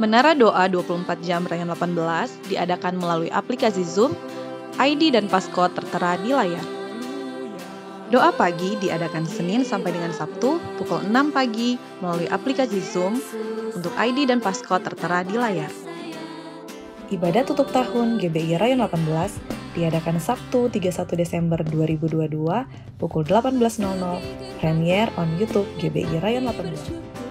Menara Doa 24 Jam Rayaan 18 diadakan melalui aplikasi Zoom, ID dan passcode tertera di layar. Doa pagi diadakan Senin sampai dengan Sabtu pukul 6 pagi melalui aplikasi Zoom untuk ID dan passcode tertera di layar. Ibadah tutup tahun GBI Rayaan 18 diadakan Sabtu 31 Desember 2022 pukul 18.00, premier on YouTube GBI Rayaan 18.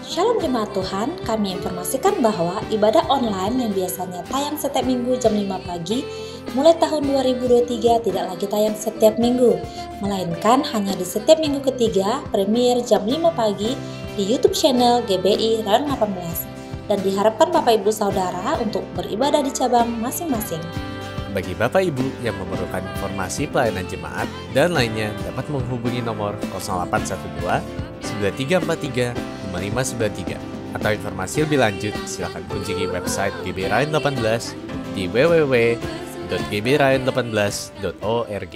Shalom Jemaat Tuhan, kami informasikan bahwa ibadah online yang biasanya tayang setiap minggu jam 5 pagi, mulai tahun 2023 tidak lagi tayang setiap minggu, melainkan hanya di setiap minggu ketiga, premier jam 5 pagi di YouTube channel GBI Rayaan 18. Dan diharapkan Bapak Ibu Saudara untuk beribadah di cabang masing-masing. Bagi Bapak Ibu yang memerlukan informasi pelayanan jemaat dan lainnya dapat menghubungi nomor 0812 9343 5593 atau informasi lebih lanjut silakan kunjungi website GBI Rayaan 18 di www.gbirayan18.org.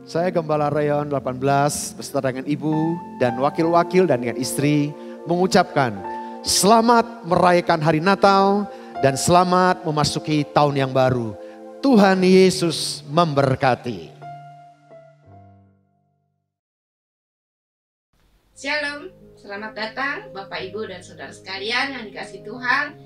Saya Gembala Rayaan 18 beserta dengan ibu dan wakil-wakil dan dengan istri mengucapkan selamat merayakan hari Natal dan selamat memasuki tahun yang baru. Tuhan Yesus memberkati. Shalom, selamat datang Bapak Ibu dan Saudara sekalian yang dikasihi Tuhan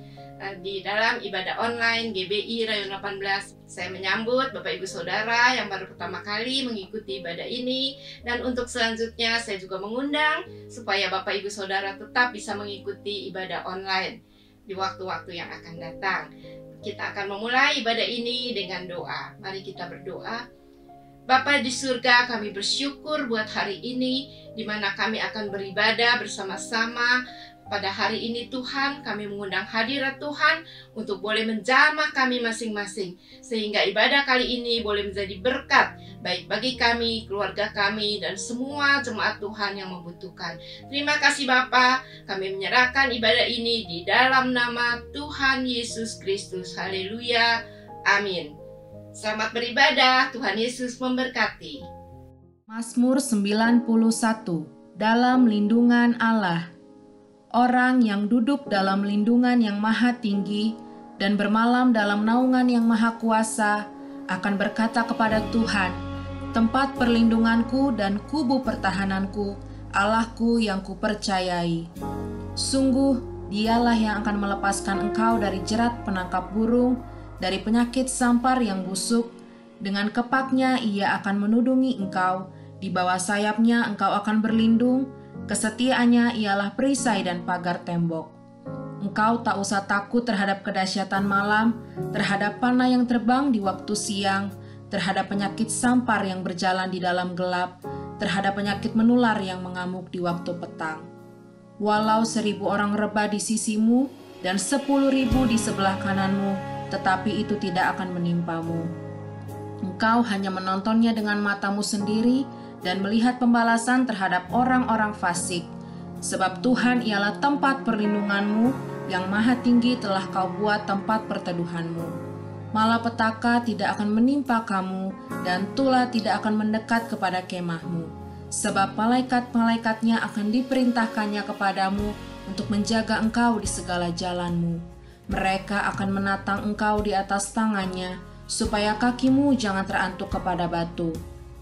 di dalam ibadah online GBI Rayaan 18. Saya menyambut Bapak Ibu Saudara yang baru pertama kali mengikuti ibadah ini, dan untuk selanjutnya saya juga mengundang supaya Bapak Ibu Saudara tetap bisa mengikuti ibadah online di waktu-waktu yang akan datang. Kita akan memulai ibadah ini dengan doa. Mari kita berdoa. Bapa di surga, kami bersyukur buat hari ini, di mana kami akan beribadah bersama-sama. Pada hari ini Tuhan, kami mengundang hadirat Tuhan untuk boleh menjamah kami masing-masing, sehingga ibadah kali ini boleh menjadi berkat, baik bagi kami, keluarga kami, dan semua jemaat Tuhan yang membutuhkan. Terima kasih Bapa, kami menyerahkan ibadah ini di dalam nama Tuhan Yesus Kristus. Haleluya, amin. Selamat beribadah, Tuhan Yesus memberkati. Mazmur 91. Dalam lindungan Allah. Orang yang duduk dalam lindungan yang maha tinggi dan bermalam dalam naungan yang maha kuasa akan berkata kepada Tuhan, tempat perlindunganku dan kubu pertahananku, Allahku yang kupercayai. Sungguh, dialah yang akan melepaskan engkau dari jerat penangkap burung, dari penyakit sampar yang busuk. Dengan kepaknya ia akan menudungi engkau, di bawah sayapnya engkau akan berlindung, kesetiaannya ialah perisai dan pagar tembok. Engkau tak usah takut terhadap kedahsyatan malam, terhadap panah yang terbang di waktu siang, terhadap penyakit sampar yang berjalan di dalam gelap, terhadap penyakit menular yang mengamuk di waktu petang. Walau 1.000 orang rebah di sisimu dan 10.000 di sebelah kananmu, tetapi itu tidak akan menimpamu. Engkau hanya menontonnya dengan matamu sendiri dan melihat pembalasan terhadap orang-orang fasik. Sebab Tuhan ialah tempat perlindunganmu, yang maha tinggi telah kau buat tempat perteduhanmu. Malapetaka tidak akan menimpa kamu, dan tulah tidak akan mendekat kepada kemahmu. Sebab malaikat-malaikatnya akan diperintahkannya kepadamu untuk menjaga engkau di segala jalanmu. Mereka akan menatang engkau di atas tangannya, supaya kakimu jangan terantuk kepada batu.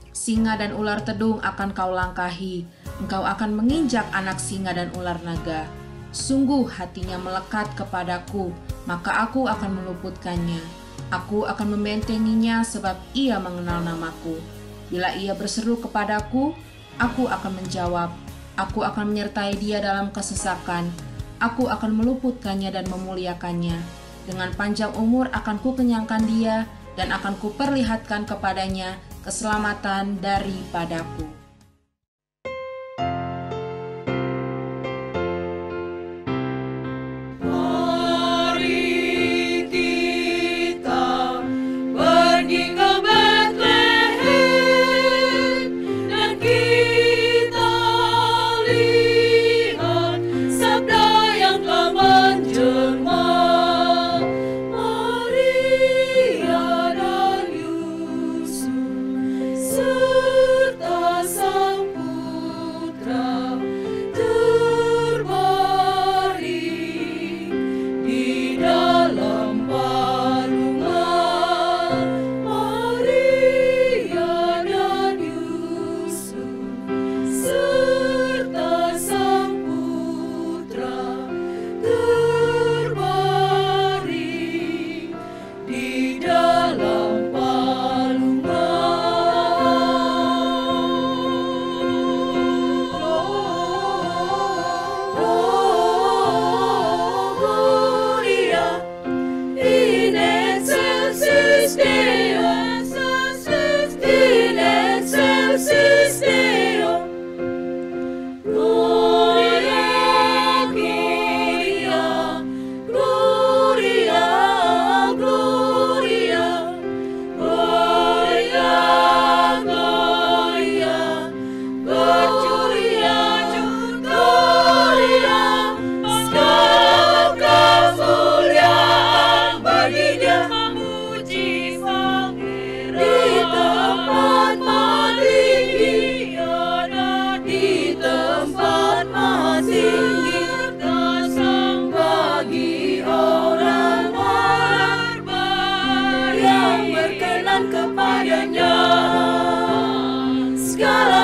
Singa dan ular tedung akan kau langkahi, engkau akan menginjak anak singa dan ular naga. Sungguh hatinya melekat kepadaku, maka aku akan meluputkannya. Aku akan membentenginya sebab ia mengenal namaku. Bila ia berseru kepadaku, aku akan menjawab. Aku akan menyertai dia dalam kesesakan. Aku akan meluputkannya dan memuliakannya. Dengan panjang umur akan kukenyangkan dia, dan akan kuperlihatkan kepadanya keselamatan daripadaku. Serta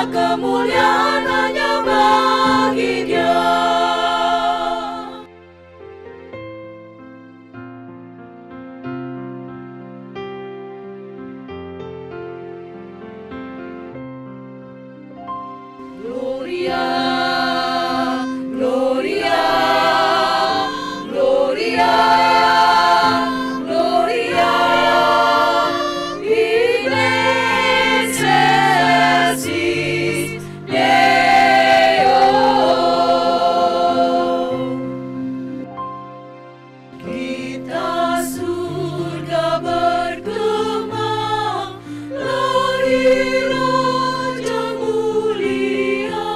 kemuliaan hanya bagi Dia. Gloria, Gloria, Gloria, Gloria in excelsis Deo. Kita surga bergema, lahir Raja mulia,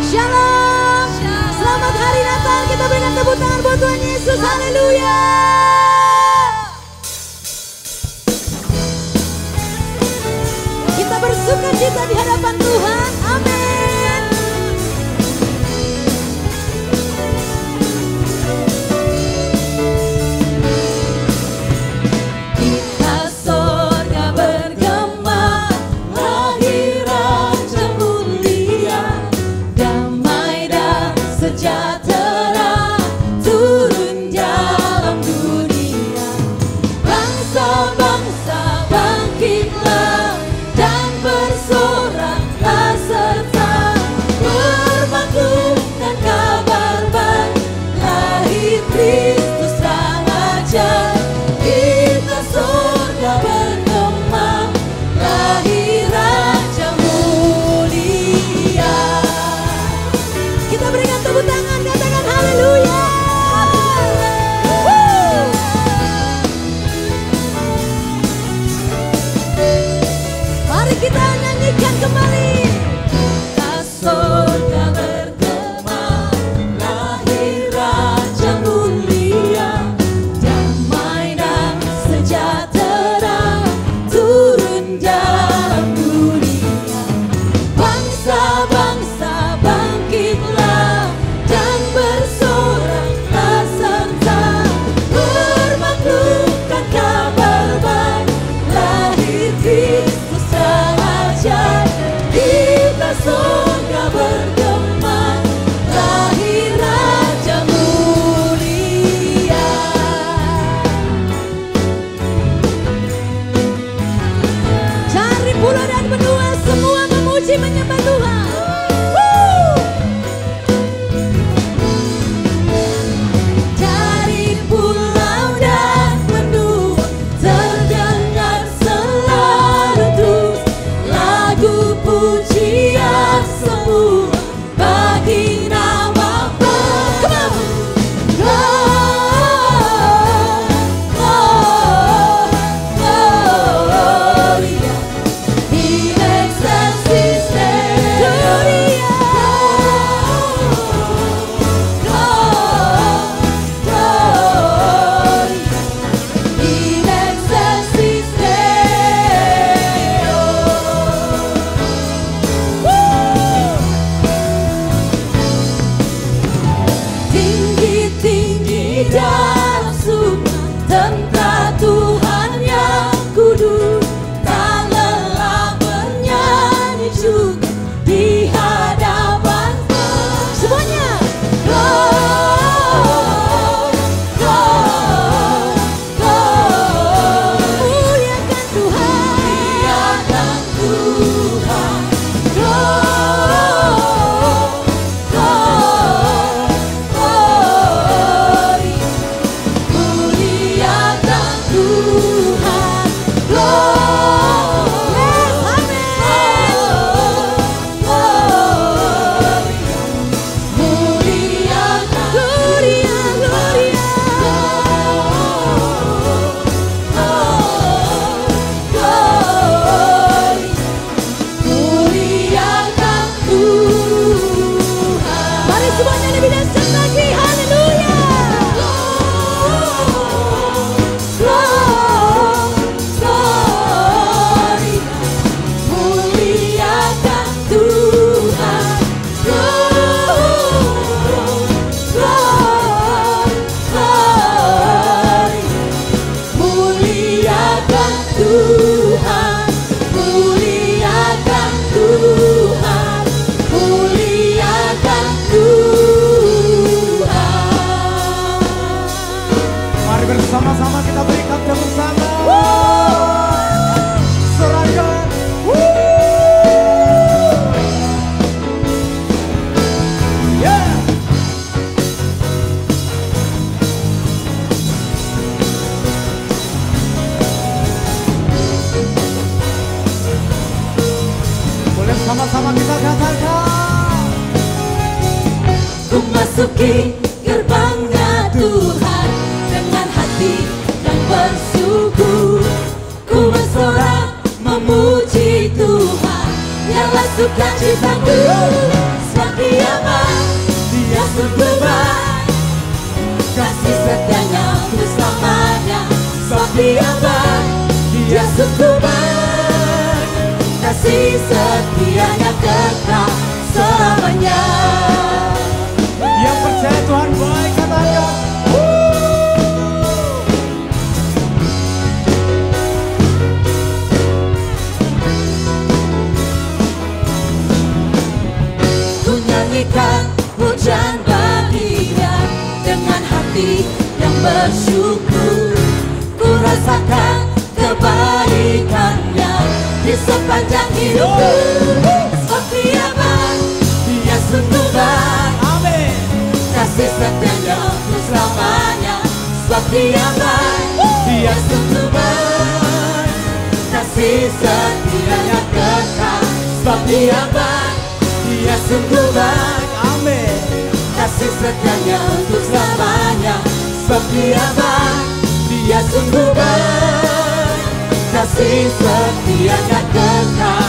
Shalom. Selamat hari Natal. Kita berikan tepuk tangan buat Tuhan Yesus. Haleluya. Kita bersuka cita di hadapan Tuhan. Amin. Kita sorga bergema, lahir Raja mulia, damai dan sejahtera turun dalam dunia. Bangsa-bangsa bangkitlah dan bersoraklah serta bermaklumkan kabar baik, lahir Kristus Sang Raja. Kita sorga bergema, lahir Raja mulia. Kita berikan tepuk tangan, katakan haleluya. Mari kita nyanyikan kembali. Kita sorga bergema, lahir Raja mulia, damai dan sejahtera turun dalam dunia. Bangsa-bangsa bangkitlah dan bersoraklah serta bermaklumkan kabar baik, lahir Kristus Sang Raja. Kita sorga bergema, lahir Raja mulia. Cari pulau dan benua, semua memuji menyembah Tuhan. Dari pulau dan benua terdengar selalu terus lagu pujian semua bagi nama Bapa. Gloria in excelsis Deo. Gloria in excelsis Deo. Tinggi-tinggi dalam surga, tentara Tuhan yang kudus, tak lelah bernyanyi juga di hadapan semuanya. Muliakan Tuhan, muliakan Tuhan, muliakan Tuhan. Mari semuanya lebih dahsyat lagi. Haleluya. Muliakan Tuhan, muliakan Tuhan, muliakan Tuhan, muliakan Tuhan. Mari bersama-sama kita berikan tepuk tangan. Serahkan. Yeah. Boleh sama-sama kita katakan. Ku masuki gerbangnya Tuhan dengan hati yang bersyukur. Ku bersorak memuji Tuhan, nyala sukacitaku sebab Dia Pujian baginya dengan hati yang bersyukur. Ku rasakan kebaikannya di sepanjang hidupku. Sebab Dia baik, Dia sungguh baik. Amin. Kasih setianya untuk selamanya. Sebab Dia baik, Dia sungguh baik. Kasih setianya kekal. Sebab Dia baik, Dia sungguh baik. Amin. Kasih setianya untuk selamanya. Sebab Dia baik, Dia sungguh baik. Kasih setianya kekal.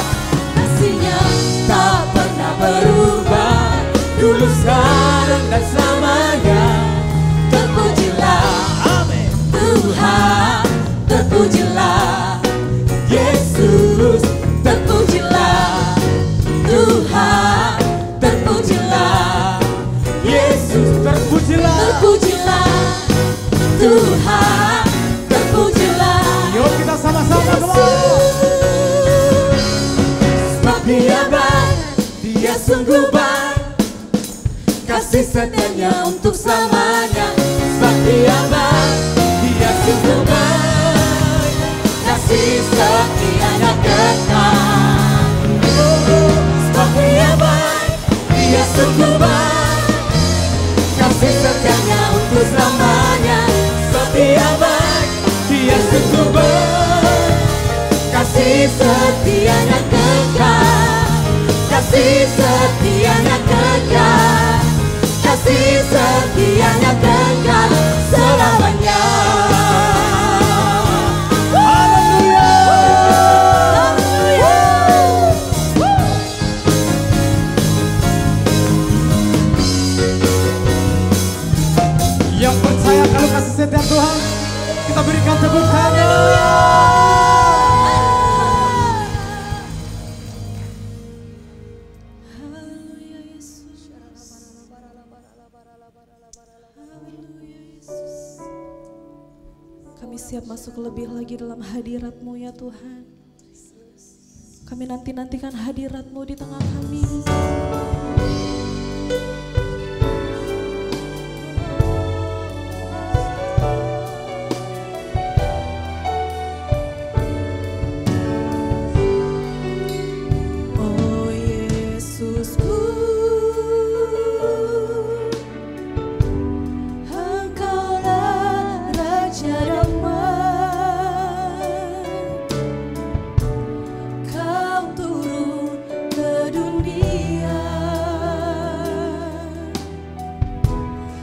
Kasih-Nya tak pernah berubah, dulu, sekarang, dan selamanya. Terpujilah, amin, Tuhan, terpujilah Yesus, terpujilah Tuhan, terpujilah Yesus, terpujilah, terpujilah Tuhan, terpujilah. Yuk kita sama-sama Yesus. Sebab Dia baik, Dia sungguh baik. Kasih setianya untuk selamanya. Sebab Dia baik, Dia sungguh baik. Kasih setianya kekal. Sebab Dia baik, Dia sungguh baik. Kasih setianya untuk selamanya. Sebab Dia baik, Dia sungguh baik. Kasih setianya kekal. Kasih setianya kekal. Kasih setianya kekal selamanya. Haleluya. Yang percaya kalau kasih setia Tuhan, kita berikan tepuk tangan. Kami siap masuk lebih lagi dalam hadirat-Mu ya Tuhan. Kami nanti-nantikan hadirat-Mu di tengah kami. Oh Yesusku, Engkaulah Raja damai. Kau turun ke dunia,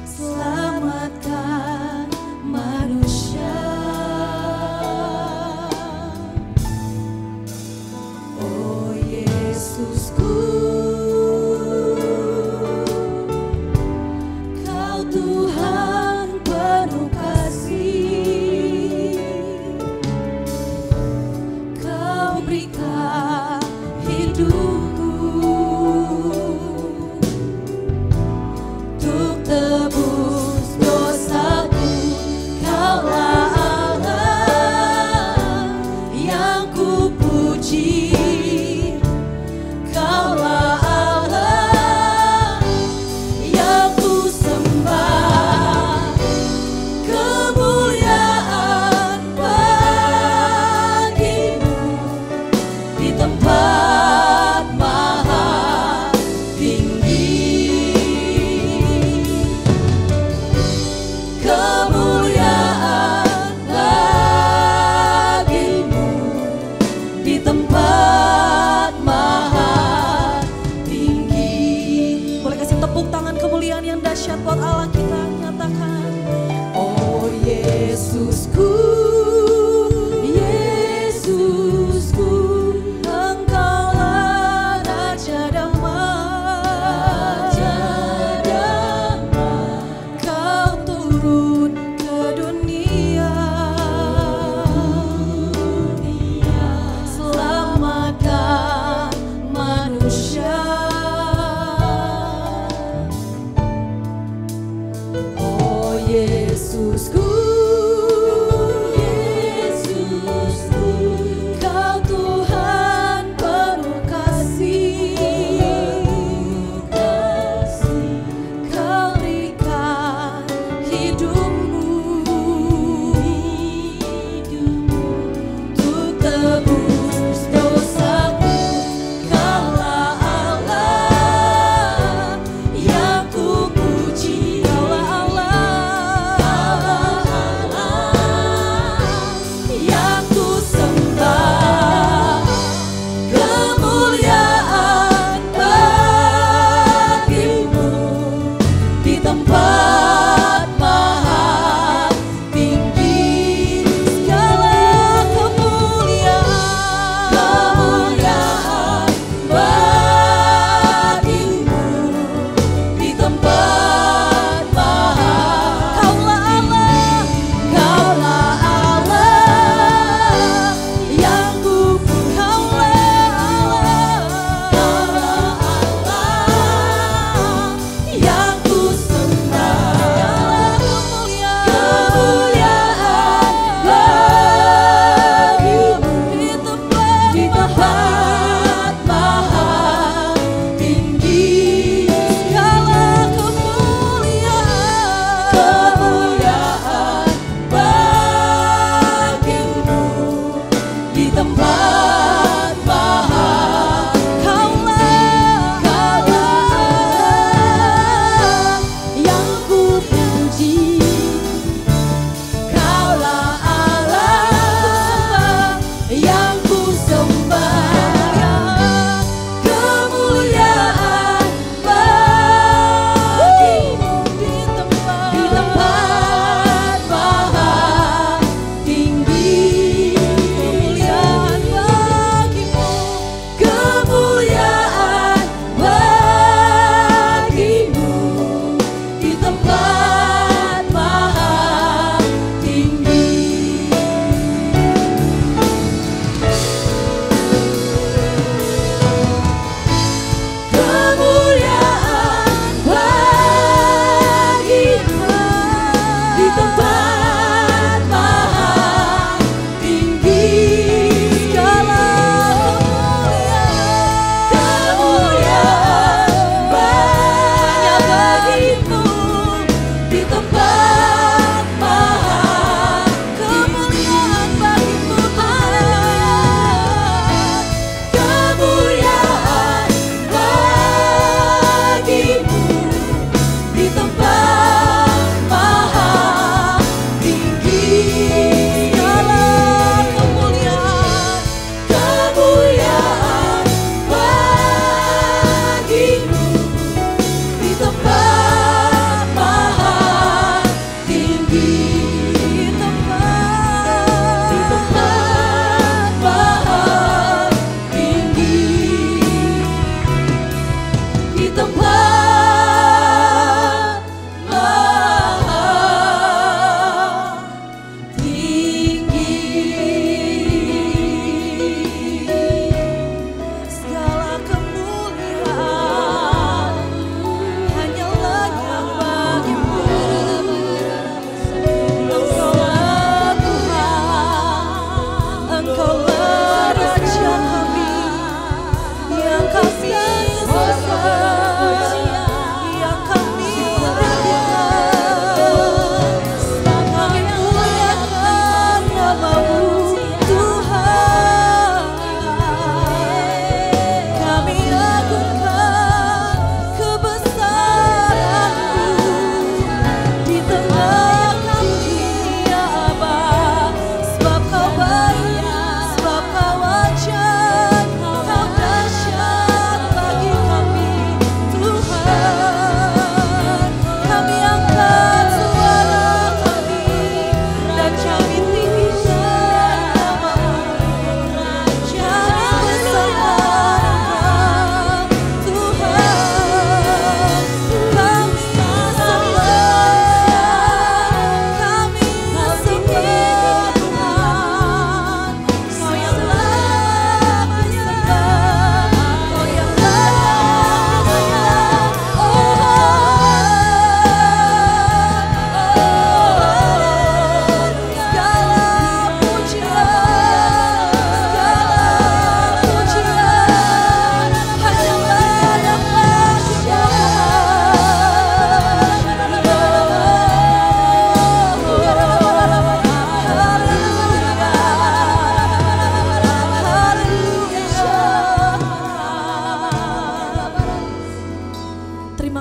selamatkan manusia. Oh Yesusku, Kau Tuhan penuh kasih. Kau berikan hidupku untuk tebus dosaku. Kaulah Allah yang ku puji. Kaulah Allah yang ku sembah. Kemuliaan bagi-Mu di tempat maha tinggi. Kemuliaan bagi-Mu di tempat maha tinggi. Boleh kasih tepuk tangan kemuliaan yang dahsyat buat Allah kita. Nyatakan, oh Yesusku, Yesusku, Engkaulah Raja damai. Kau turun ke dunia, selamatkan manusia. Oh Yesusku, Yesusku, Kau Tuhan penuh kasih.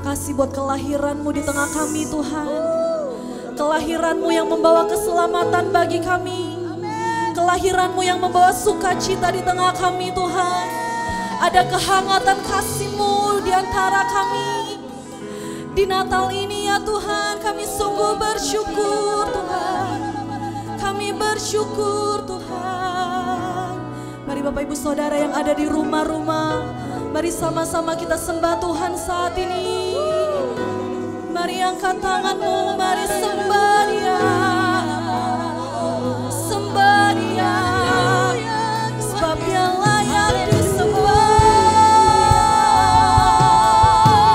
kasih buat kelahiran-Mu di tengah kami Tuhan. Kelahiran-Mu yang membawa keselamatan bagi kami. Kelahiran-Mu yang membawa sukacita di tengah kami Tuhan. Ada kehangatan kasih-Mu di antara kami. Di Natal ini ya Tuhan, kami sungguh bersyukur Tuhan. Kami bersyukur Tuhan. Mari Bapak Ibu Saudara yang ada di rumah-rumah, mari sama-sama kita sembah Tuhan saat ini. Mari angkat tanganmu, mari sembah Dia. Sembah Dia, sebab Dia layak disembah.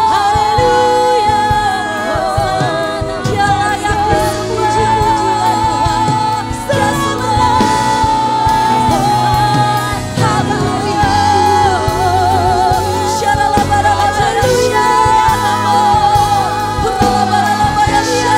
Haleluya, Dia layak disembah. Dia sembah. Haleluya. Syaralabaralabarasya. Huralabaralabarasya.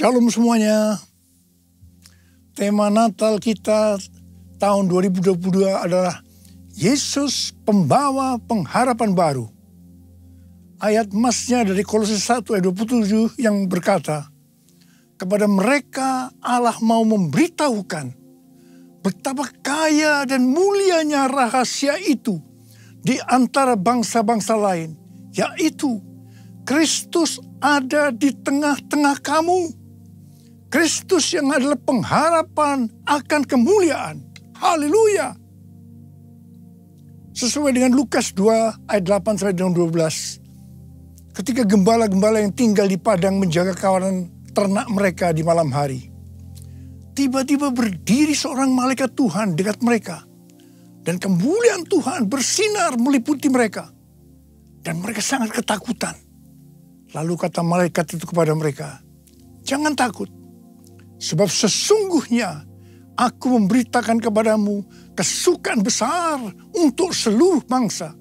Shalom semuanya. Tema Natal kita tahun 2022 adalah Yesus pembawa pengharapan baru. Ayat emasnya dari Kolose 1 ayat 27 yang berkata, kepada mereka Allah mau memberitahukan betapa kaya dan mulianya rahasia itu di antara bangsa-bangsa lain, yaitu Kristus ada di tengah-tengah kamu. Kristus yang adalah pengharapan akan kemuliaan. Haleluya. Sesuai dengan Lukas 2 ayat 8 sampai dengan 12. Ketika gembala-gembala yang tinggal di padang menjaga kawanan ternak mereka di malam hari, tiba-tiba berdiri seorang malaikat Tuhan dekat mereka. Dan kemuliaan Tuhan bersinar meliputi mereka. Dan mereka sangat ketakutan. Lalu kata malaikat itu kepada mereka, jangan takut. Sebab sesungguhnya aku memberitakan kepadamu kesukaan besar untuk seluruh bangsa.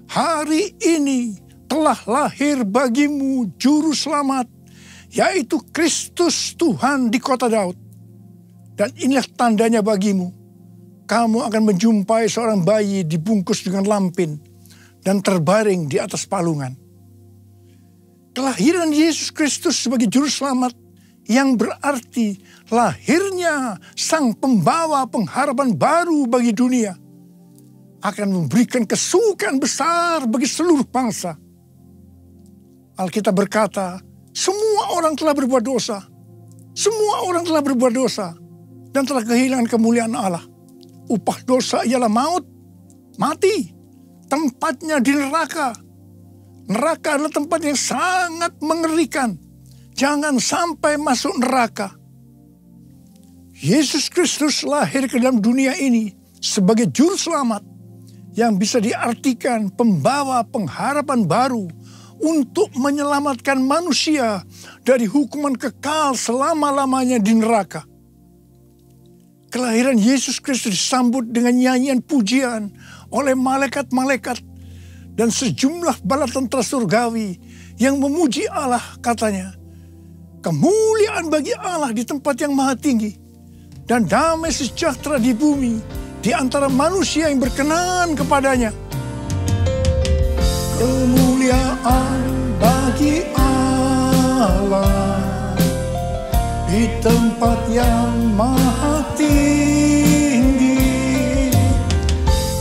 Hari ini telah lahir bagimu juru selamat, yaitu Kristus Tuhan di kota Daud. Dan inilah tandanya bagimu. Kamu akan menjumpai seorang bayi dibungkus dengan lampin dan terbaring di atas palungan. Kelahiran Yesus Kristus sebagai juru selamat yang berarti lahirnya sang pembawa pengharapan baru bagi dunia akan memberikan kesukaan besar bagi seluruh bangsa. Alkitab berkata, semua orang telah berbuat dosa. Semua orang telah berbuat dosa dan telah kehilangan kemuliaan Allah. Upah dosa ialah maut, mati. Tempatnya di neraka. Neraka adalah tempat yang sangat mengerikan. Jangan sampai masuk neraka. Yesus Kristus lahir ke dalam dunia ini sebagai juru selamat yang bisa diartikan pembawa pengharapan baru untuk menyelamatkan manusia dari hukuman kekal selama-lamanya di neraka. Kelahiran Yesus Kristus disambut dengan nyanyian pujian oleh malaikat-malaikat dan sejumlah bala tentara surgawi yang memuji Allah, katanya, kemuliaan bagi Allah di tempat yang maha tinggi dan damai sejahtera di bumi di antara manusia yang berkenan kepadanya. Kemuliaan bagi Allah di tempat yang maha tinggi,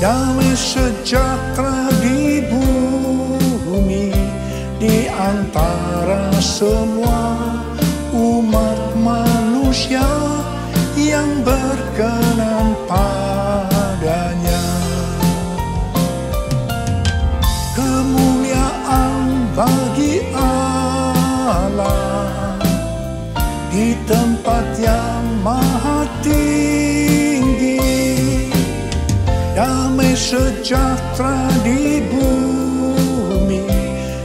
damai sejahtera di bumi di antara semua umat manusia yang berkenan padanya. Kemuliaan bagi Allah di tempat yang maha tinggi, damai sejahtera di bumi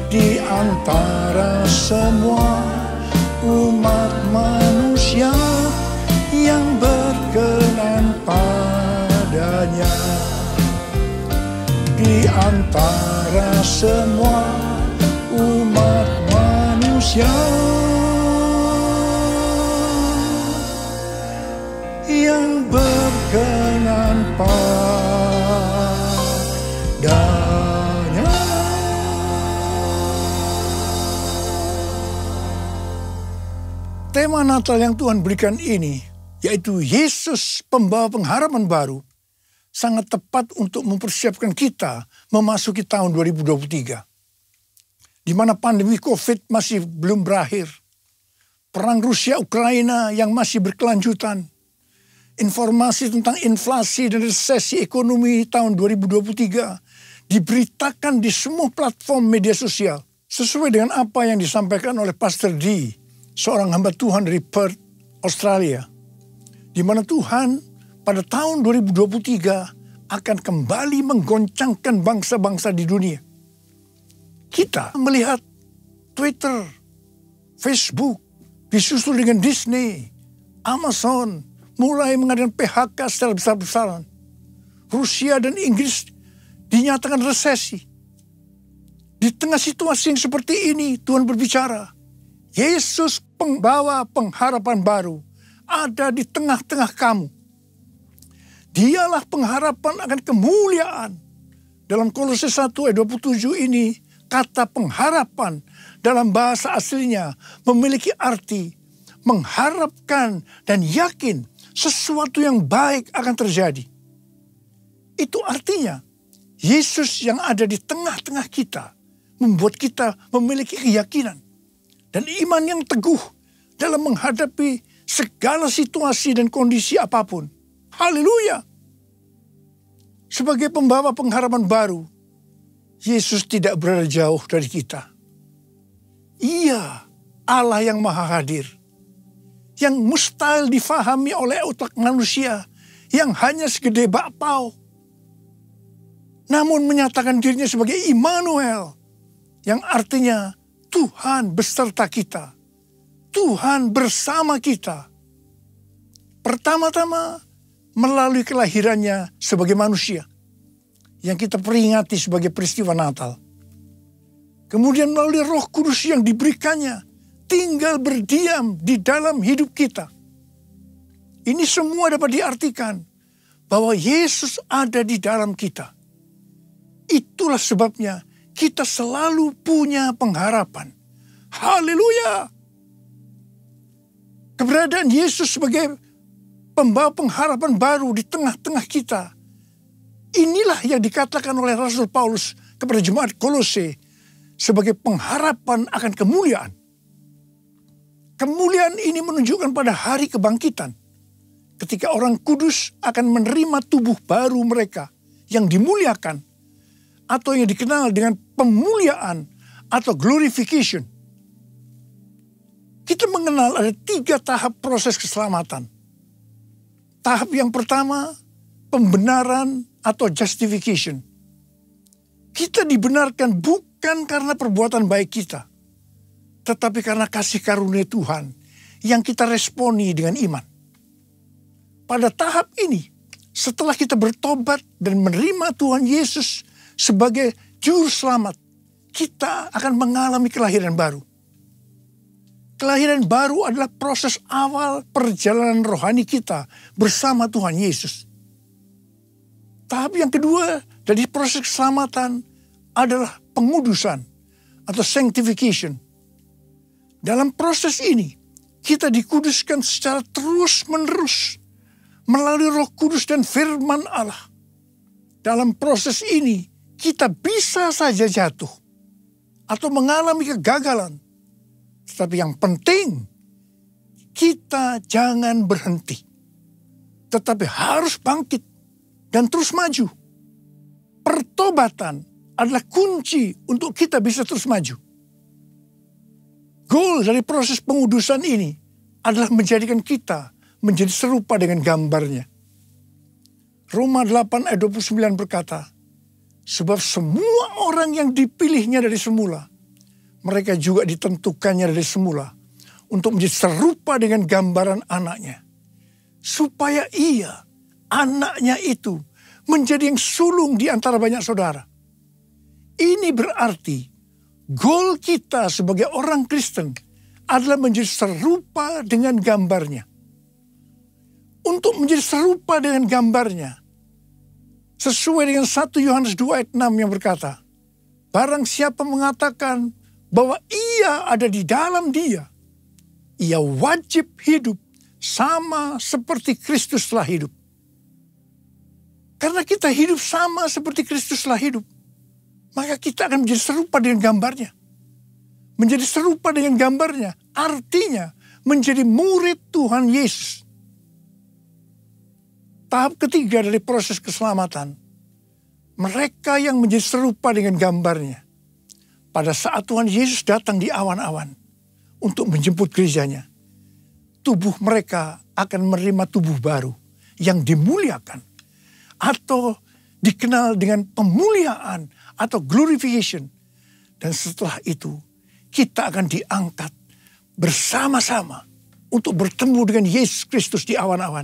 di antara semua umat manusia yang berkenan padanya. Di antara semua umat manusia yang berkenan padanya. Tema Natal yang Tuhan berikan ini, yaitu Yesus pembawa pengharapan baru, sangat tepat untuk mempersiapkan kita memasuki tahun 2023. Di mana pandemi COVID masih belum berakhir. Perang Rusia-Ukraina yang masih berkelanjutan. Informasi tentang inflasi dan resesi ekonomi tahun 2023 diberitakan di semua platform media sosial. Sesuai dengan apa yang disampaikan oleh Pastor D, seorang hamba Tuhan dari Perth, Australia. Di mana Tuhan pada tahun 2023 akan kembali menggoncangkan bangsa-bangsa di dunia. Kita melihat Twitter, Facebook, disusul dengan Disney, Amazon, mulai mengadakan PHK secara besar-besaran. Rusia dan Inggris dinyatakan resesi. Di tengah situasi yang seperti ini, Tuhan berbicara, Yesus pembawa pengharapan baru ada di tengah-tengah kamu. Dialah pengharapan akan kemuliaan. Dalam Kolose 1 ayat 27 ini, kata pengharapan dalam bahasa aslinya memiliki arti mengharapkan dan yakin sesuatu yang baik akan terjadi. Itu artinya Yesus yang ada di tengah-tengah kita membuat kita memiliki keyakinan dan iman yang teguh dalam menghadapi segala situasi dan kondisi apapun. Haleluya! Sebagai pembawa pengharapan baru, Yesus tidak berada jauh dari kita. Ia Allah yang maha hadir, yang mustahil difahami oleh otak manusia yang hanya segede bakpao. Namun menyatakan dirinya sebagai Immanuel, yang artinya Tuhan beserta kita. Tuhan bersama kita. Pertama-tama melalui kelahirannya sebagai manusia, yang kita peringati sebagai peristiwa Natal. Kemudian melalui Roh Kudus yang diberikannya, tinggal berdiam di dalam hidup kita. Ini semua dapat diartikan bahwa Yesus ada di dalam kita. Itulah sebabnya kita selalu punya pengharapan. Haleluya! Keberadaan Yesus sebagai pembawa pengharapan baru di tengah-tengah kita. Inilah yang dikatakan oleh Rasul Paulus kepada jemaat Kolose sebagai pengharapan akan kemuliaan. Kemuliaan ini menunjukkan pada hari kebangkitan, ketika orang kudus akan menerima tubuh baru mereka yang dimuliakan, atau yang dikenal dengan pemuliaan atau glorification. Kita mengenal ada 3 tahap proses keselamatan. Tahap yang pertama, pembenaran atau justification. Kita dibenarkan bukan karena perbuatan baik kita, tetapi karena kasih karunia Tuhan yang kita responi dengan iman. Pada tahap ini, setelah kita bertobat dan menerima Tuhan Yesus sebagai juru selamat, kita akan mengalami kelahiran baru. Kelahiran baru adalah proses awal perjalanan rohani kita bersama Tuhan Yesus. Tahap yang kedua dari proses keselamatan adalah pengudusan atau sanctification. Dalam proses ini, kita dikuduskan secara terus-menerus melalui Roh Kudus dan firman Allah. Dalam proses ini, kita bisa saja jatuh atau mengalami kegagalan. Tetapi yang penting, kita jangan berhenti. Tetapi harus bangkit dan terus maju. Pertobatan adalah kunci untuk kita bisa terus maju. Goal dari proses pengudusan ini adalah menjadikan kita menjadi serupa dengan gambarnya. Roma 8 ayat 29 berkata, sebab semua orang yang dipilihnya dari semula, mereka juga ditentukannya dari semula untuk menjadi serupa dengan gambaran anaknya. Supaya ia, anaknya itu, menjadi yang sulung di antara banyak saudara. Ini berarti goal kita sebagai orang Kristen adalah menjadi serupa dengan gambarnya. Untuk menjadi serupa dengan gambarnya, sesuai dengan 1 Yohanes 2 ayat 6 yang berkata, barang siapa mengatakan bahwa ia ada di dalam dia, ia wajib hidup sama seperti Kristus telah hidup. Karena kita hidup sama seperti Kristus telah hidup, maka kita akan menjadi serupa dengan gambarnya. Menjadi serupa dengan gambarnya artinya menjadi murid Tuhan Yesus. Tahap ketiga dari proses keselamatan, mereka yang menjadi serupa dengan gambarnya. Pada saat Tuhan Yesus datang di awan-awan untuk menjemput gerejanya, tubuh mereka akan menerima tubuh baru yang dimuliakan atau dikenal dengan pemuliaan atau glorification. Dan setelah itu kita akan diangkat bersama-sama untuk bertemu dengan Yesus Kristus di awan-awan.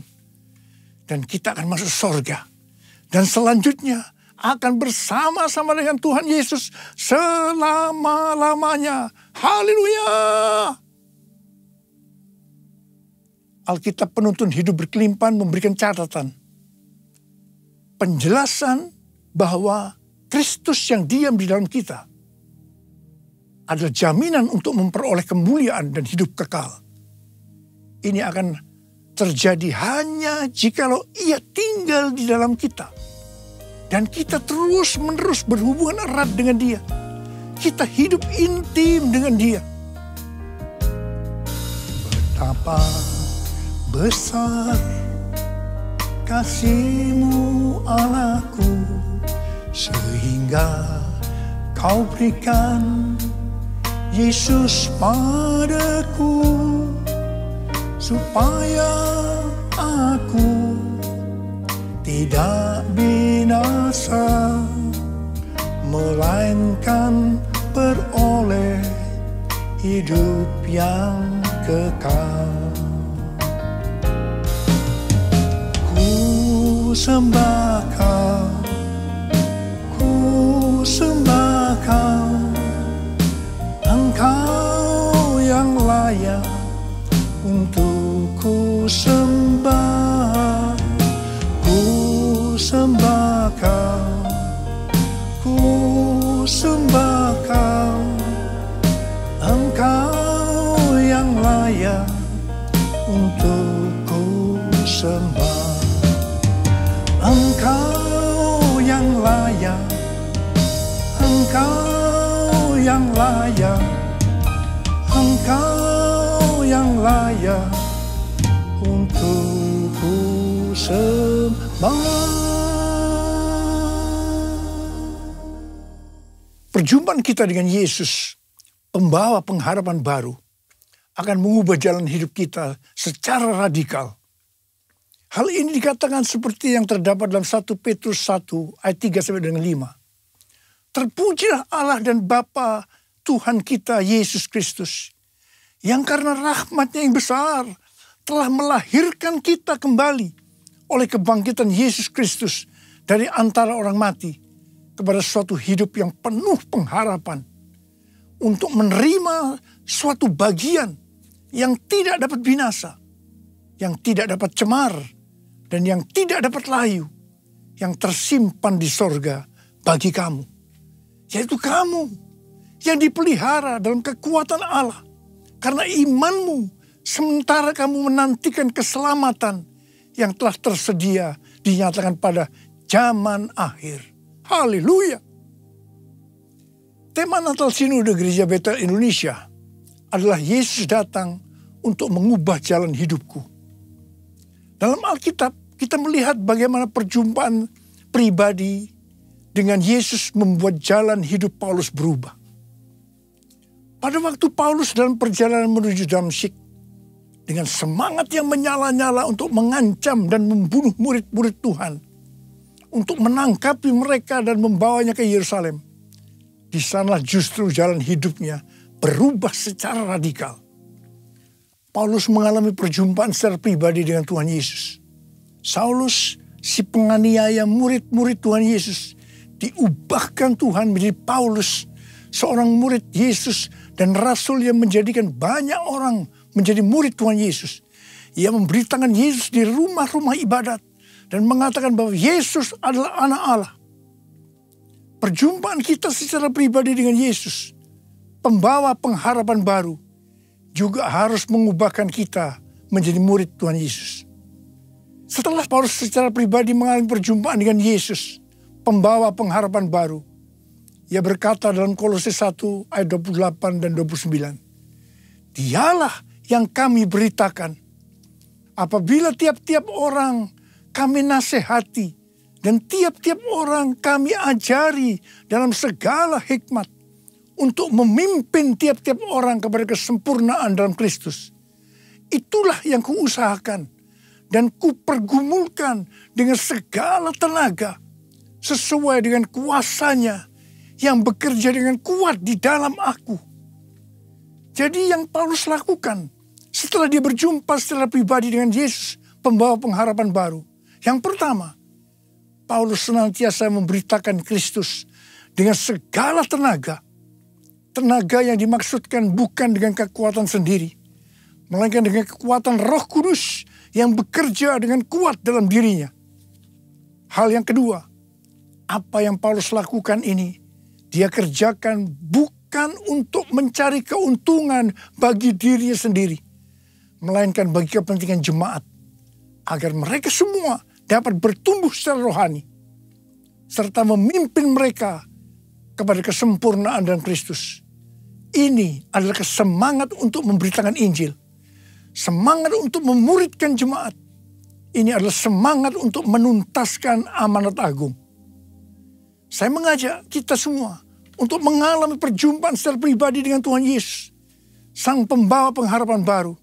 Dan kita akan masuk surga. Dan selanjutnya akan bersama-sama dengan Tuhan Yesus selama-lamanya. Haleluya! Alkitab Penuntun Hidup Berkelimpahan memberikan catatan. Penjelasan bahwa Kristus yang diam di dalam kita adalah jaminan untuk memperoleh kemuliaan dan hidup kekal. Ini akan terjadi hanya jikalau Ia tinggal di dalam kita. Dan kita terus-menerus berhubungan erat dengan Dia. Kita hidup intim dengan Dia. Betapa besar kasih-Mu Allahku, sehingga Kau berikan Yesus padaku, supaya aku tidak binasa, melainkan beroleh hidup yang kekal. Ku sembah Kau, ku sembah Kau, Engkau yang layak untuk ku sembah. Ku sembah Kau, ku sembah Kau, Engkau yang layak untuk ku sembah. Engkau yang layak, Engkau yang layak, Engkau yang layak untuk ku sembah. Perjumpaan kita dengan Yesus, pembawa pengharapan baru, akan mengubah jalan hidup kita secara radikal. Hal ini dikatakan seperti yang terdapat dalam 1 Petrus 1 ayat 3-5. Terpujilah Allah dan Bapa Tuhan kita Yesus Kristus, yang karena rahmat-Nya yang besar telah melahirkan kita kembali oleh kebangkitan Yesus Kristus dari antara orang mati kepada suatu hidup yang penuh pengharapan, untuk menerima suatu bagian yang tidak dapat binasa, yang tidak dapat cemar, dan yang tidak dapat layu, yang tersimpan di sorga bagi kamu. Yaitu kamu yang dipelihara dalam kekuatan Allah karena imanmu, sementara kamu menantikan keselamatan yang telah tersedia dinyatakan pada zaman akhir. Haleluya. Tema Natal Sinode Gereja Betel Indonesia adalah Yesus datang untuk mengubah jalan hidupku. Dalam Alkitab kita melihat bagaimana perjumpaan pribadi dengan Yesus membuat jalan hidup Paulus berubah. Pada waktu Paulus dalam perjalanan menuju Damsyik, dengan semangat yang menyala-nyala untuk mengancam dan membunuh murid-murid Tuhan, untuk menangkapi mereka dan membawanya ke Yerusalem, di sana justru jalan hidupnya berubah secara radikal. Paulus mengalami perjumpaan secara pribadi dengan Tuhan Yesus. Saulus, si penganiaya murid-murid Tuhan Yesus, diubahkan Tuhan menjadi Paulus, seorang murid Yesus dan rasul yang menjadikan banyak orang menjadi murid Tuhan Yesus. Ia memberitakan Yesus di rumah-rumah ibadat dan mengatakan bahwa Yesus adalah anak Allah. Perjumpaan kita secara pribadi dengan Yesus, pembawa pengharapan baru, juga harus mengubahkan kita menjadi murid Tuhan Yesus. Setelah Paulus secara pribadi mengalami perjumpaan dengan Yesus, pembawa pengharapan baru, ia berkata dalam Kolose 1 ayat 28 dan 29, Dialah yang kami beritakan, apabila tiap-tiap orang kami nasihati, dan tiap-tiap orang kami ajari dalam segala hikmat, untuk memimpin tiap-tiap orang kepada kesempurnaan dalam Kristus. Itulah yang kuusahakan dan kupergumulkan dengan segala tenaga, sesuai dengan kuasanya yang bekerja dengan kuat di dalam aku. Jadi yang Paulus lakukan setelah dia berjumpa secara pribadi dengan Yesus, pembawa pengharapan baru. Yang pertama, Paulus senantiasa memberitakan Kristus dengan segala tenaga. Tenaga yang dimaksudkan bukan dengan kekuatan sendiri, melainkan dengan kekuatan Roh Kudus yang bekerja dengan kuat dalam dirinya. Hal yang kedua, apa yang Paulus lakukan ini, dia kerjakan bukan untuk mencari keuntungan bagi dirinya sendiri, melainkan bagi kepentingan jemaat, agar mereka semua dapat bertumbuh secara rohani, serta memimpin mereka kepada kesempurnaan dalam Kristus. Ini adalah semangat untuk memberitakan Injil, semangat untuk memuridkan jemaat. Ini adalah semangat untuk menuntaskan amanat agung. Saya mengajak kita semua untuk mengalami perjumpaan secara pribadi dengan Tuhan Yesus, Sang Pembawa pengharapan baru.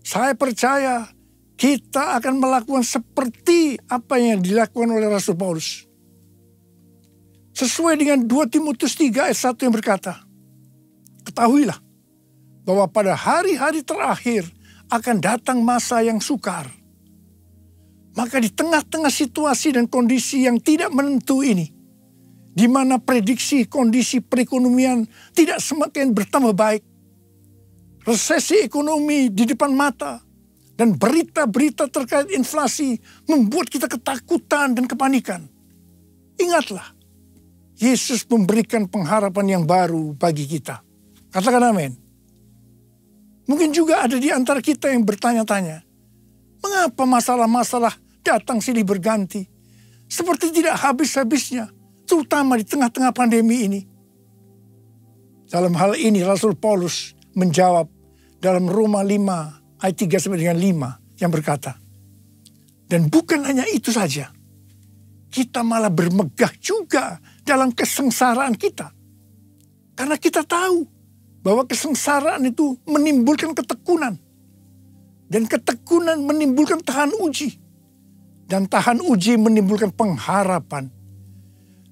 Saya percaya kita akan melakukan seperti apa yang dilakukan oleh Rasul Paulus. Sesuai dengan 2 Timotius 3 ayat 1 yang berkata, ketahuilah bahwa pada hari-hari terakhir akan datang masa yang sukar. Maka di tengah-tengah situasi dan kondisi yang tidak menentu ini, di mana prediksi kondisi perekonomian tidak semakin bertambah baik, resesi ekonomi di depan mata, dan berita-berita terkait inflasi membuat kita ketakutan dan kepanikan. Ingatlah, Yesus memberikan pengharapan yang baru bagi kita. Katakan amin. Mungkin juga ada di antara kita yang bertanya-tanya, mengapa masalah-masalah datang silih berganti, seperti tidak habis-habisnya, terutama di tengah-tengah pandemi ini. Dalam hal ini Rasul Paulus menjawab dalam Roma 5 ayat 3 sampai dengan 5 yang berkata, dan bukan hanya itu saja, kita malah bermegah juga dalam kesengsaraan kita. Karena kita tahu bahwa kesengsaraan itu menimbulkan ketekunan. Dan ketekunan menimbulkan tahan uji. Dan tahan uji menimbulkan pengharapan.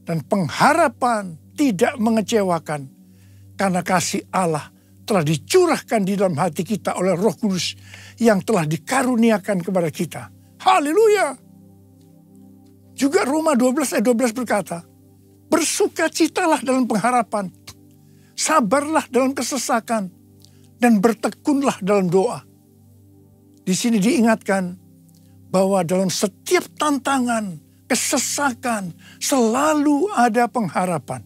Dan pengharapan tidak mengecewakan. Karena kasih Allah telah dicurahkan di dalam hati kita oleh Roh Kudus yang telah dikaruniakan kepada kita. Haleluya. Juga Roma 12 ayat 12 berkata, bersukacitalah dalam pengharapan, sabarlah dalam kesesakan, dan bertekunlah dalam doa. Di sini diingatkan bahwa dalam setiap tantangan, kesesakan, selalu ada pengharapan.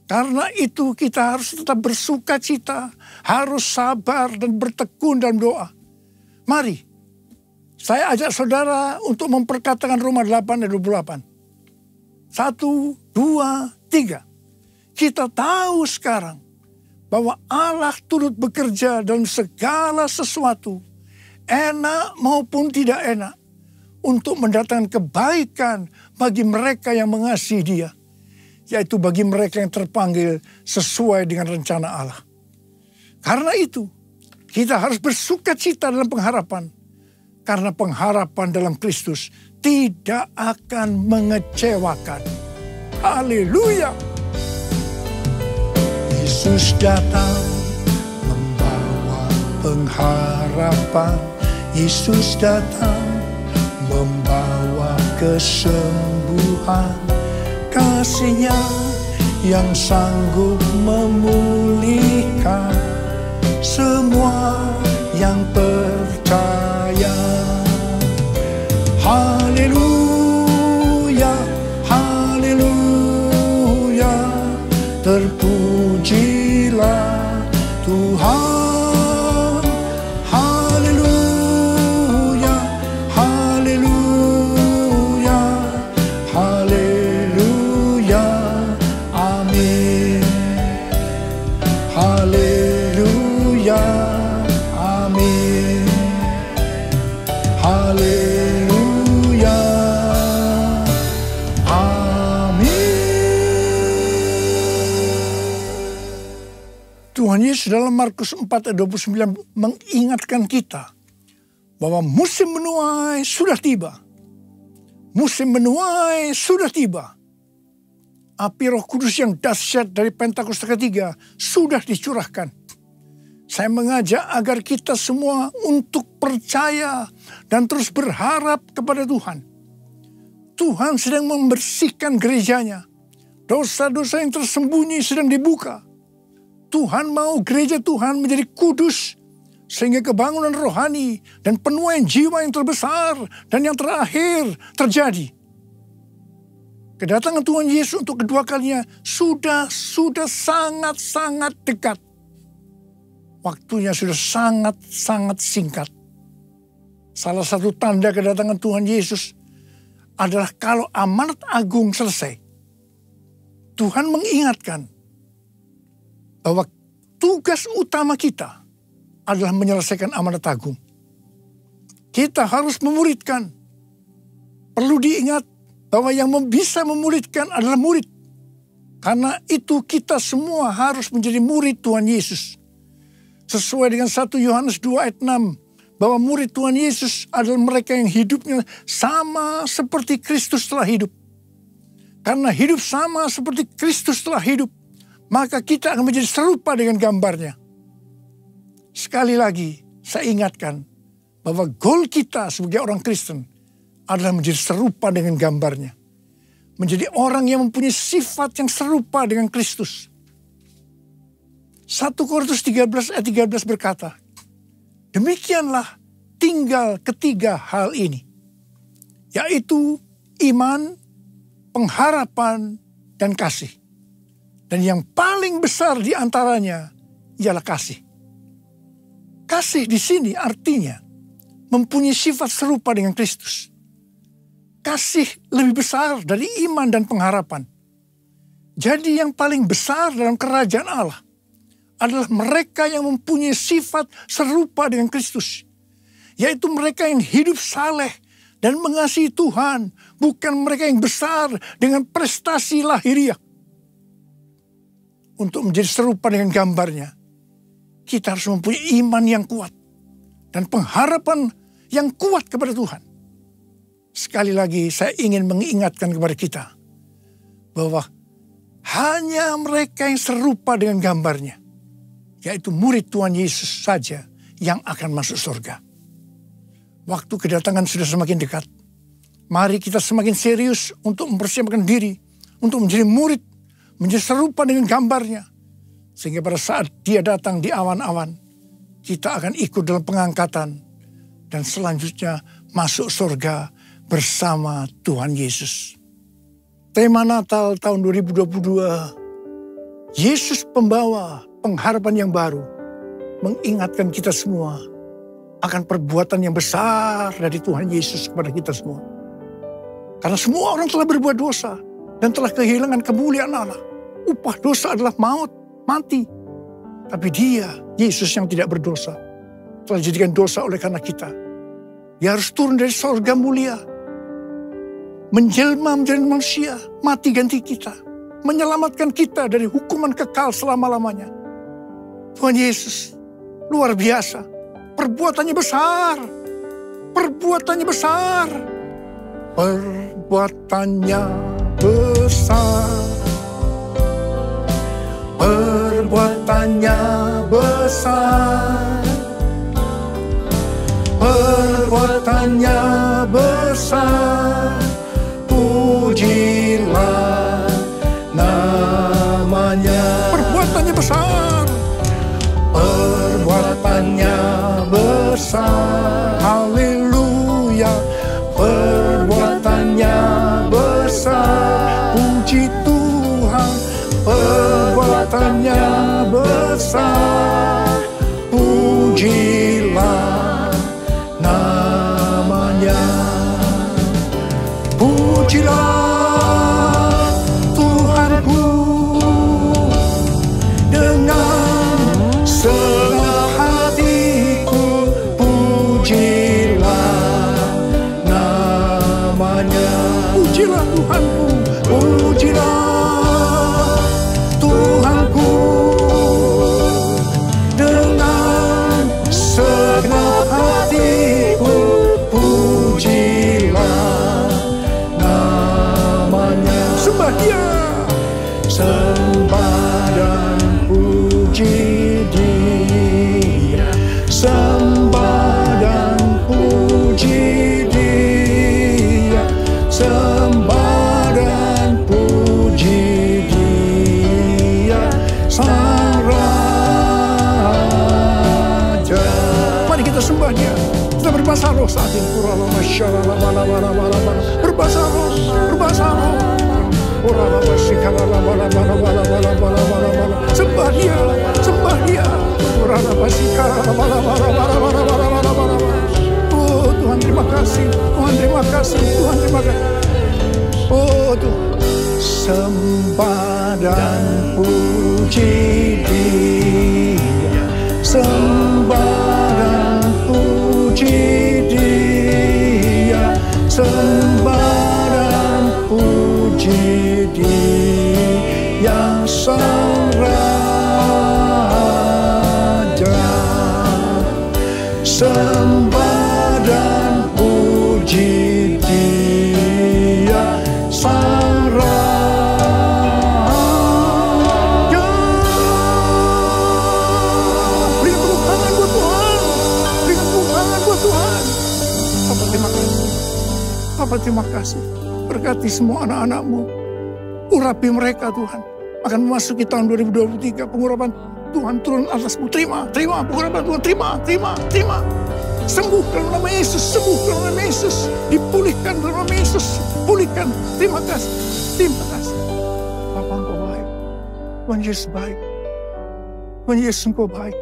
Karena itu kita harus tetap bersukacita, harus sabar dan bertekun dalam doa. Mari, saya ajak saudara untuk memperkatakan Roma 8 ayat 28. 1, 2, 3. Kita tahu sekarang bahwa Allah turut bekerja dalam segala sesuatu, enak maupun tidak enak, untuk mendatangkan kebaikan bagi mereka yang mengasihi Dia, yaitu bagi mereka yang terpanggil sesuai dengan rencana Allah. Karena itu, kita harus bersukacita dalam pengharapan. Karena pengharapan dalam Kristus tidak akan mengecewakan. Haleluya. Yesus datang membawa pengharapan. Yesus datang membawa kesembuhan. Kasih-Nya yang sanggup memulihkan semua yang percaya. Haleluya, haleluya, terpujilah Tuhan. Haleluya, haleluya, haleluya, amin. Haleluya, amin. Haleluya, amin. Tuhan Yesus dalam Markus 4 ayat 29 mengingatkan kita bahwa musim menuai sudah tiba. Musim menuai sudah tiba. Api Roh Kudus yang dahsyat dari Pentakosta ketiga sudah dicurahkan. Saya mengajak agar kita semua untuk percaya dan terus berharap kepada Tuhan. Tuhan sedang membersihkan gerejanya. Dosa-dosa yang tersembunyi sedang dibuka. Tuhan mau gereja Tuhan menjadi kudus Sehingga kebangunan rohani dan penuaian jiwa yang terbesar dan yang terakhir terjadi. Kedatangan Tuhan Yesus untuk kedua kalinya sudah sangat-sangat dekat. Waktunya sudah sangat-sangat singkat. Salah satu tanda kedatangan Tuhan Yesus adalah kalau amanat agung selesai. Tuhan mengingatkan bahwa tugas utama kita adalah menyelesaikan amanat agung. Kita harus memuridkan. Perlu diingat bahwa yang bisa memuridkan adalah murid. Karena itu kita semua harus menjadi murid Tuhan Yesus. Sesuai dengan 1 Yohanes 2 ayat 6. Bahwa murid Tuhan Yesus adalah mereka yang hidupnya sama seperti Kristus telah hidup. Karena hidup sama seperti Kristus telah hidup, maka kita akan menjadi serupa dengan gambarnya. Sekali lagi, saya ingatkan bahwa goal kita sebagai orang Kristen adalah menjadi serupa dengan gambarnya. Menjadi orang yang mempunyai sifat yang serupa dengan Kristus. 1 Korintus 13 ayat 13 berkata, demikianlah tinggal ketiga hal ini, yaitu iman, pengharapan, dan kasih. Dan yang paling besar di antaranya ialah kasih. Kasih di sini artinya mempunyai sifat serupa dengan Kristus. Kasih lebih besar dari iman dan pengharapan. Jadi yang paling besar dalam kerajaan Allah adalah mereka yang mempunyai sifat serupa dengan Kristus. Yaitu mereka yang hidup saleh dan mengasihi Tuhan. Bukan mereka yang besar dengan prestasi lahiriah. Untuk menjadi serupa dengan gambarnya, kita harus mempunyai iman yang kuat. Dan pengharapan yang kuat kepada Tuhan. Sekali lagi saya ingin mengingatkan kepada kita. Bahwa hanya mereka yang serupa dengan gambarnya, yaitu murid Tuhan Yesus saja yang akan masuk surga. Waktu kedatangan sudah semakin dekat. Mari kita semakin serius untuk mempersiapkan diri. Untuk menjadi murid. Menjadi serupa dengan gambarnya. Sehingga pada saat dia datang di awan-awan. Kita akan ikut dalam pengangkatan. Dan selanjutnya masuk surga bersama Tuhan Yesus. Tema Natal tahun 2022. Yesus pembawa pengharapan yang baru, mengingatkan kita semua akan perbuatan yang besar dari Tuhan Yesus kepada kita semua. Karena semua orang telah berbuat dosa dan telah kehilangan kemuliaan Allah. Upah dosa adalah maut, mati. Tapi dia, Yesus yang tidak berdosa, telah dijadikan dosa oleh karena kita. Dia harus turun dari sorga mulia, menjelma menjadi manusia, mati ganti kita, menyelamatkan kita dari hukuman kekal selama-lamanya. Tuhan Yesus luar biasa. Perbuatannya besar. Perbuatannya besar. Perbuatannya besar. Perbuatannya besar. Perbuatannya besar. Pujilah namanya. Perbuatannya besar. Perbuatannya besar. Haleluya. Perbuatannya besar. Puji Tuhan. Perbuatannya besar. Pujilah namanya. Pujilah Tuhanku dengan segenap hatiku. Pujilah namanya. Pujilah Tuhanku. Pujilah Tuhanku dengan kita sembah Dia. Kita berbahasa roh saat ini. Berbahasa roh, berbahasa roh. Sembah Dia, sembah Dia. Oh Tuhan terima kasih, Tuhan terima kasih, Tuhan terima kasih. Oh Tuhan, sembah dan puji Dia, sembah dan puji Dia, sembah dan puji Dia yang sang Raja, sembah dan puji Dia sang Raja. Berikan tepuk tangan buat Tuhan, berikan tepuk tangan buat Tuhan. Papa terima kasih, Papa terima kasih. Berkati semua anak-anak-Mu, urapi mereka Tuhan. Akan memasuki tahun 2023, pengurapan Tuhan turun atasmu. Terima, terima pengurapan Tuhan, terima, terima, terima. Sembuh dalam nama Yesus, sembuh dalam nama Yesus. Dipulihkan dalam nama Yesus, pulihkan. Terima kasih, terima kasih. Bapa Engkau baik, Tuhan Yesus baik, Tuhan Yesus Engkau baik.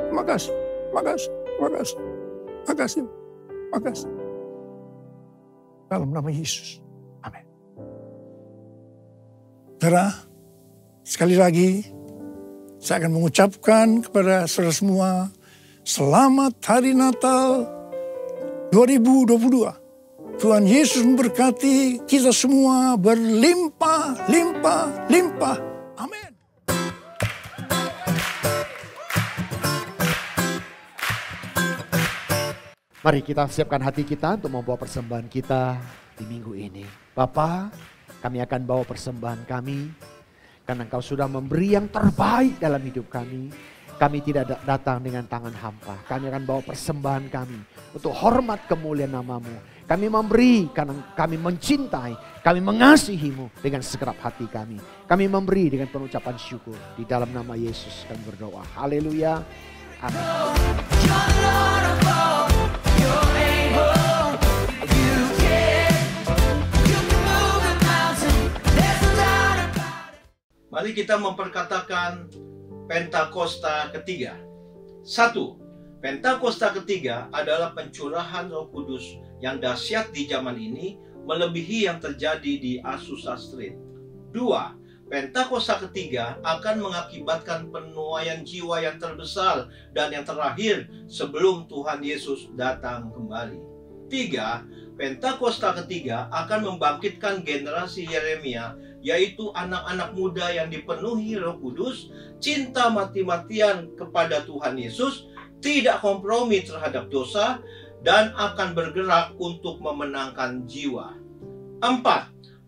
Terima kasih, terima kasih, terima kasih, terima kasih, terima kasih. Dalam nama Yesus, amin. Saudara, sekali lagi saya akan mengucapkan kepada saudara semua, selamat Hari Natal 2022. Tuhan Yesus memberkati kita semua berlimpah, limpah, limpah. Amin. Mari kita siapkan hati kita untuk membawa persembahan kita di minggu ini. Bapa, kami akan bawa persembahan kami karena Engkau sudah memberi yang terbaik dalam hidup kami. Kami tidak datang dengan tangan hampa. Kami akan bawa persembahan kami untuk hormat kemuliaan nama-Mu. Kami memberi karena kami mencintai, kami mengasihi-Mu dengan segenap hati kami. Kami memberi dengan penucapan syukur. Di dalam nama Yesus kami berdoa. Haleluya. Amin. Mari kita memperkatakan Pentakosta ketiga. 1. Pentakosta ketiga adalah pencurahan Roh Kudus yang dahsyat di zaman ini, melebihi yang terjadi di Azusa Street. 2. Pentakosta ketiga akan mengakibatkan penuaian jiwa yang terbesar dan yang terakhir sebelum Tuhan Yesus datang kembali. 3. Pentakosta ketiga akan membangkitkan generasi Yeremia, yaitu anak-anak muda yang dipenuhi Roh Kudus, cinta mati-matian kepada Tuhan Yesus, tidak kompromi terhadap dosa, dan akan bergerak untuk memenangkan jiwa. 4.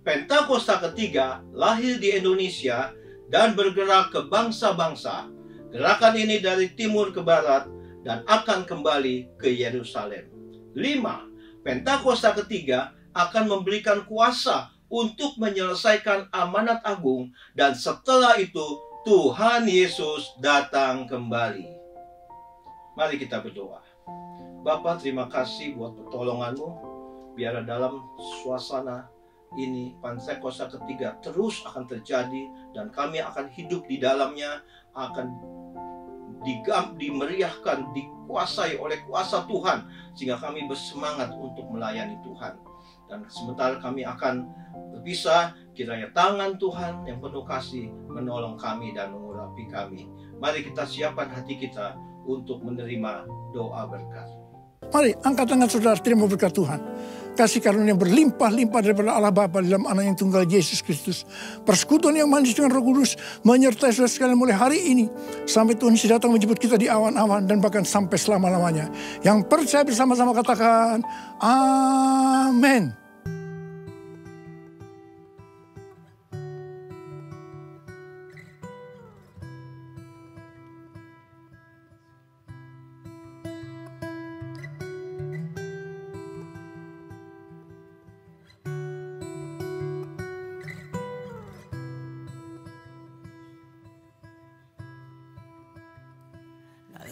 Pentakosta ketiga lahir di Indonesia dan bergerak ke bangsa-bangsa. Gerakan ini dari timur ke barat dan akan kembali ke Yerusalem. 5. Pentakosta ketiga akan memberikan kuasa untuk menyelesaikan amanat agung, dan setelah itu Tuhan Yesus datang kembali. Mari kita berdoa. Bapa, terima kasih buat pertolongan-Mu. Biar dalam suasana ini Pentakosta ketiga terus akan terjadi, dan kami akan hidup di dalamnya, akan dimeriahkan, dikuasai oleh kuasa Tuhan, sehingga kami bersemangat untuk melayani Tuhan. Dan sementara kami akan berpisah, kiranya tangan Tuhan yang penuh kasih menolong kami dan mengurapi kami. Mari kita siapkan hati kita untuk menerima doa berkat. Mari angkat tangan saudara, terima berkat Tuhan. Kasih karunia yang berlimpah-limpah daripada Allah Bapa dalam Anak yang tunggal Yesus Kristus. Persekutuan yang manis dengan Roh Kudus menyertai saudara sekalian mulai hari ini sampai Tuhan Yesus datang menjemput kita di awan-awan dan bahkan sampai selama-lamanya. Yang percaya bersama-sama katakan amin.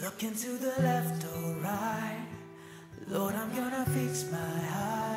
Looking to the left or right, Lord, I'm gonna fix my eyes.